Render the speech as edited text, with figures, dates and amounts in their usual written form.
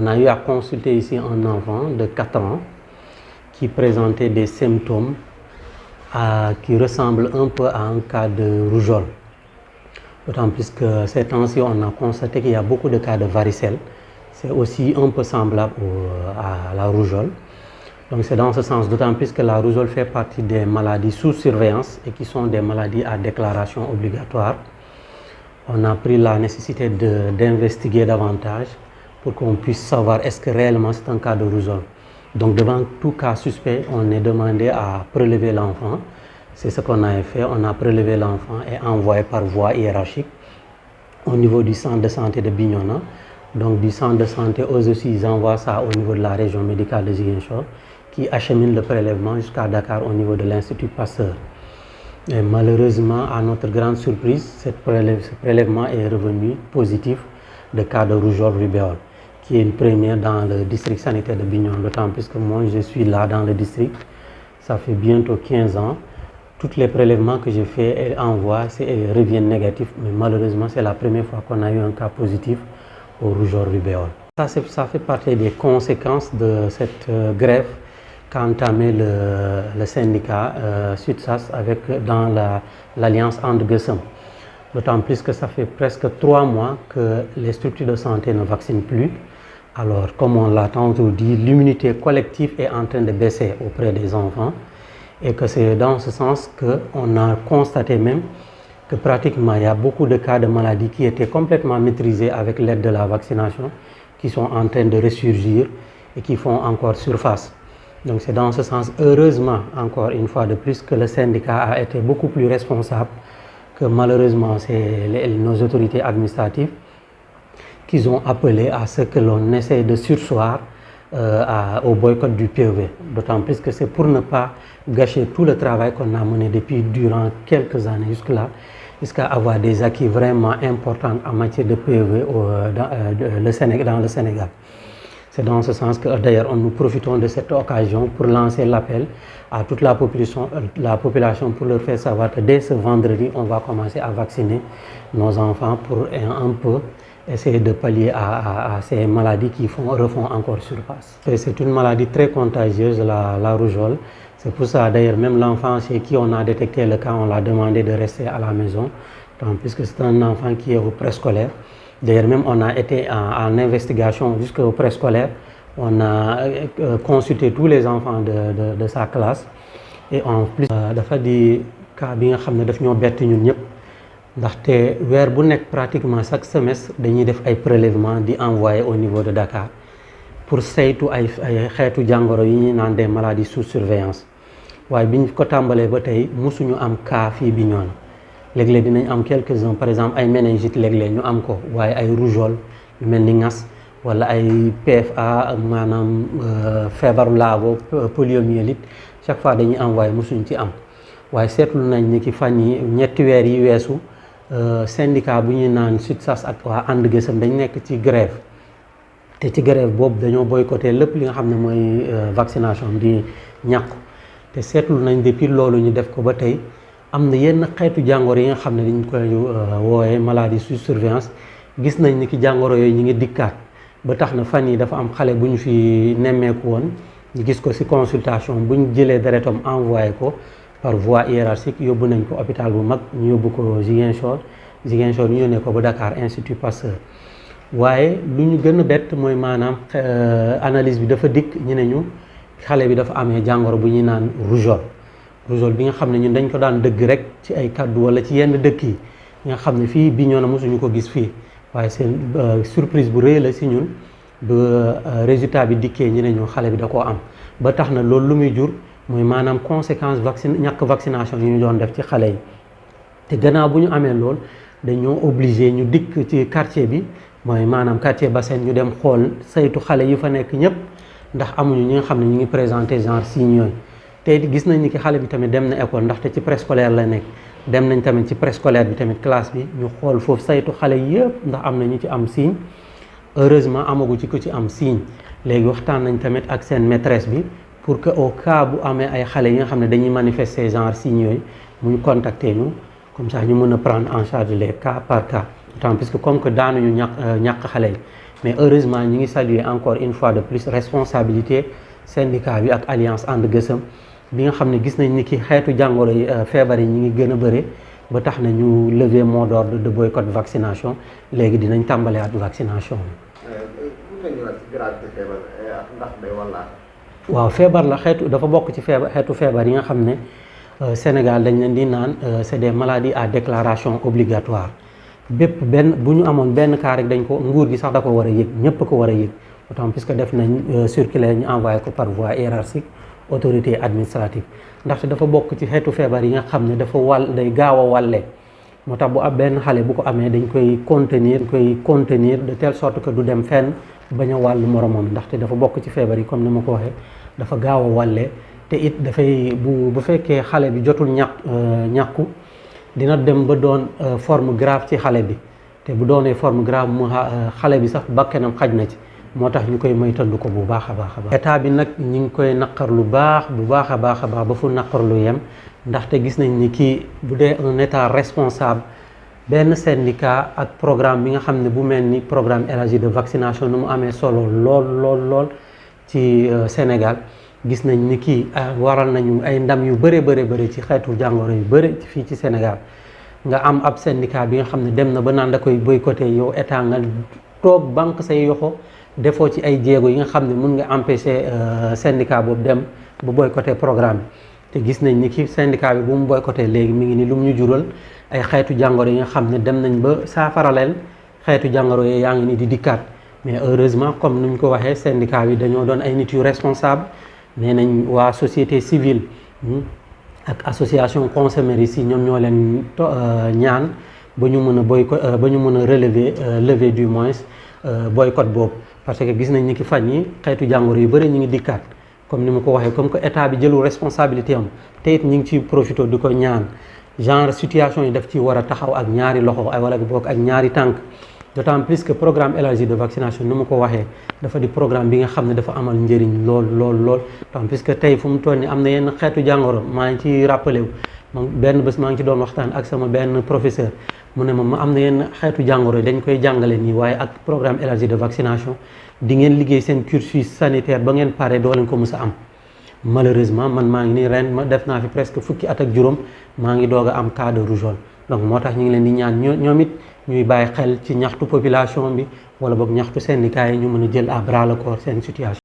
On a eu à consulter ici un enfant de 4 ans qui présentait des symptômes qui ressemblent un peu à un cas de rougeole. D'autant plus que ces temps-ci, on a constaté qu'il y a beaucoup de cas de varicelle. C'est aussi un peu semblable à la rougeole. Donc c'est dans ce sens, d'autant plus que la rougeole fait partie des maladies sous surveillance et qui sont des maladies à déclaration obligatoire. On a pris la nécessité d'investiguer davantage pour qu'on puisse savoir est-ce que réellement c'est un cas de rougeole. Donc devant tout cas suspect, on est demandé à prélever l'enfant. C'est ce qu'on a fait, on a prélevé l'enfant et envoyé par voie hiérarchique au niveau du centre de santé de Bignona. Donc du centre de santé, eux aussi, ils envoient ça au niveau de la région médicale de Ziguinchor, qui achemine le prélèvement jusqu'à Dakar au niveau de l'Institut Pasteur. Et malheureusement, à notre grande surprise, ce prélèvement est revenu positif de cas de rougeole rubéole, qui est une première dans le district sanitaire de Bignona, d'autant plus que moi je suis là dans le district, ça fait bientôt 15 ans. Tous les prélèvements que j'ai faits et envoient reviennent négatifs, mais malheureusement c'est la première fois qu'on a eu un cas positif au rougeole rubéole. Ça fait partie des conséquences de cette grève qu'a entamé le syndicat SUTSAS dans l'alliance And Gueusseum. D'autant plus que ça fait presque 3 mois que les structures de santé ne vaccinent plus. Alors, comme on l'a tantôt dit, l'immunité collective est en train de baisser auprès des enfants et que c'est dans ce sens qu'on a constaté même que pratiquement il y a beaucoup de cas de maladies qui étaient complètement maîtrisés avec l'aide de la vaccination, qui sont en train de ressurgir et qui font encore surface. Donc c'est dans ce sens, heureusement, encore une fois de plus, que le syndicat a été beaucoup plus responsable que malheureusement c'est nos autorités administratives qui ont appelé à ce que l'on essaie de surseoir au boycott du PEV. D'autant plus que c'est pour ne pas gâcher tout le travail qu'on a mené durant quelques années jusqu'à avoir des acquis vraiment importants en matière de PEV dans le Sénégal. C'est dans ce sens que d'ailleurs nous profitons de cette occasion pour lancer l'appel à toute la population pour leur faire savoir que dès ce vendredi, on va commencer à vacciner nos enfants pour un peu essayer de pallier à ces maladies qui refont encore surface. C'est une maladie très contagieuse, la rougeole. C'est pour ça d'ailleurs même l'enfant chez qui on a détecté le cas, on l'a demandé de rester à la maison, puisque c'est un enfant qui est au préscolaire. D'ailleurs même on a été en investigation jusqu'au préscolaire, on a consulté tous les enfants de sa classe et en plus dafa di cas bi nga xam ne daf ñoo bett ñun ñëpp ndaxte weer bu nekk pratiquement chaque semestre dañuy def ay prélèvements di envoyer au niveau de Dakar pour saytu ay xeetu jàngoro yi ñuy naan des maladies sous surveillance waaye biñ ko tàmbalee ba tey mosuñu am cas fii Bignona. Léeg-léeg dinañ am quelques-uns par exemple ay méningite léeg-léeg ñu am ko waaye ay rougeole yu mel ni ngas wala ay PFA maanaam feebaru laago poliomyélite chaque fois dañuy envoyé mosuñ ci am waaye seetlu nañ ni ki fan yi ñetti weer yi weesu syndicat bu ñuy naan SUTSAS ak waa And Gueusseum dañ nekk ci grève te ci grève boobu dañoo boycotté lépp li nga xam ne mooy vaccination di ñàkku te seetlu nañ depuis loolu ñu def ko ba tey am na yenn xeetu jàngoro yi nga xam ne dañ koy wooyee maladie sous surveillance gis nañ ni ki jàngoro yooyu ñu ngi dikkaat ba tax na fan yi dafa am xale bu ñu fi nemmeeku woon ñu gis ko ci consultation bu ñu jëlee deretam envoyé ko par voie hiérarchique yóbbu nañ ko hôpital bu mag ñu yóbbu ko Ziguinchor ñu yónnee ko ba Dakar Institut Pasteur waaye lu ñu gën a bett mooy maanaam analyse bi dafa dikk ñu ne ñu xale bi dafa amee jàngoro bu ñuy naan rougeole bi nga xam ne ñun dañ ko daan dëgg rek ci ay kaddu wala ci yenn dëkk yi nga xam ne fii Bignona mosuñu ko gis fii waaye seen surprise bu rëy la si ñun ba résultat bi dikkee ñu ne ñu xale bi da koo am ba tax na loolu lu muy jur mooy maanaam conséquence ñàkk vaccination yi ñu doon def ci xale yi te gannaaw bu ñu amee lool dañoo obligé ñu dikk ci quartier bi mooy maanaam quartier Bassène ñu dem xool saytu xale yi fa nekk ñëpp ndax amuñu ñi nga xam ne ñu ngi présenté genre signes yooyu te gis nañ ni ki xale bi tamit dem na école ndaxte ci préscolaire la nekk dem nañ tamit ci préscolaire bi tamit classe bi ñu xool foofu saytu xale yëpp ndax am na ñu ci am signe heureusement amagu ci ko ci am signe léegi waxtaan nañ tamit ak seen maîtresse bi pour que au cas bu amee ay xale yi nga xam ne dañuy manifester genre signes yooyu mu ñu contacter ñu comme ça ñu mën a prendre en charge les cas par cas tant puisque comme que daanuñu ñàkk xale yi mais heureusement ñi ngi saluer encore une fois de plus responsabilité syndicat bi ak alliance And Gueusseum bi nga xam ne gis nañ ni ki xeetu jàngoro yi feebar yi ñi ngi gën a bëre ba tax na ñu lever mot d'ordre de boycott vaccination léegi dinañ tàmbalewaat vaccination waaw feebar la dafa bokk ci xeetu feebar yi nga xam ne Sénégal dañ leen di naan c'est des maladies à déclaration obligatoire bépp bu ñu amoon benn cas rek dañ ko nguur gi sax da ko war a yëg ñëpp ko war a yëg autant puisque def nañ circulaire ñu envoyé ko par voie hiérarchique autorité administrative ndaxte dafa bokk ci xeetu feebar yi nga xam ne day gaaw a wàlle moo tax bu ab benn xale bu ko amee dañ koy contenir de telle sorte que du dem fenn bañ a wàll moromam ndaxte dafa bokk ci feebar yi comme ni ma ko waxee dafa gaaw a wàlle te it dafay bu fekkee xale bi jotul ñàkku dina dem ba doon forme grave ci xale bi te bu doonee forme grave mu xale bi sax bakkanam xaj na ci moo tax ñu koy moytandu ko bu baax a baax état bi nag ñi ngi koy naqar bu baax a baax ba fu naqar lu yem ndaxte gis nañ ni kii bu dee un état responsable benn syndicat ak programme bi nga xam ne bu mel ni programme élargi de vaccination nu mu amee solo lool ci Sénégal gis nañ ni kii waral nañu ay ndam yu bëri ci xeetu jàngoro yu bëri fii ci Sénégal nga am ab syndicat bi nga xam ne dem na ba naan da koy boycotté yow état nga toog banque say yoxo defoo ci ay jéego yi nga xam ne mun nga empêcher syndicat boobu dem ba boycotté programme bi te gis nañ ni ki syndicat bi bu mu boycotté léegi mi ngi ni lu mu ñu jural ay xeetu jàngoro yi nga xam ne dem nañ ba saafara leen xeetu jàngoro yi yaa ngi ni di dikkaat mais heureusement comme nuñ ko waxee syndicat bi dañoo doon ay nit yu responsable nee nañ waa société civile ak association consommateurs yi ñoom ñoo leen ñaan ba ñu mën a lever du moins boycott boobu parce que gis nañ ni ki fan yi xeetu jàngoro yu bëri ñu ngi dikkaat comme ni ma ko waxee comme que état bi jëlul responsabilité am te it ñu ngi ci profité di ko ñaan genre situation yi daf ci war a taxaw ak ñaari loxo wala boog ak ñaari tànk d'autant plus que programme élargi de vaccination ni ma ko waxee dafa di programme bi nga xam ne dafa amal njëriñ lool d'autant plus que tey fu mu toll ni am na yenn xeetu jàngoro maa ngi ci rappelé wu benn bés maa ngi ci doon waxtaan ak sama benn professeur mu ne ma am na yenn xeetu jàngoro yi dañ koy jàngale nii waaye ak programme élargi de vaccination di ngeen liggéey seen cursus sanitaire ba ngeen pare doo leen ko mës a am malheureusement man maa ngi nii ren ma def naa fi presque fukki at ak juróom maa ngi doog a am cas de rougeole donc moo tax ñu ngi leen di ñaan ñoom it ñuy bàyyi xel ci ñaxtu population bi wala boog ñaxtu syndicat yi ñu mën a jël à bras le corps seen situation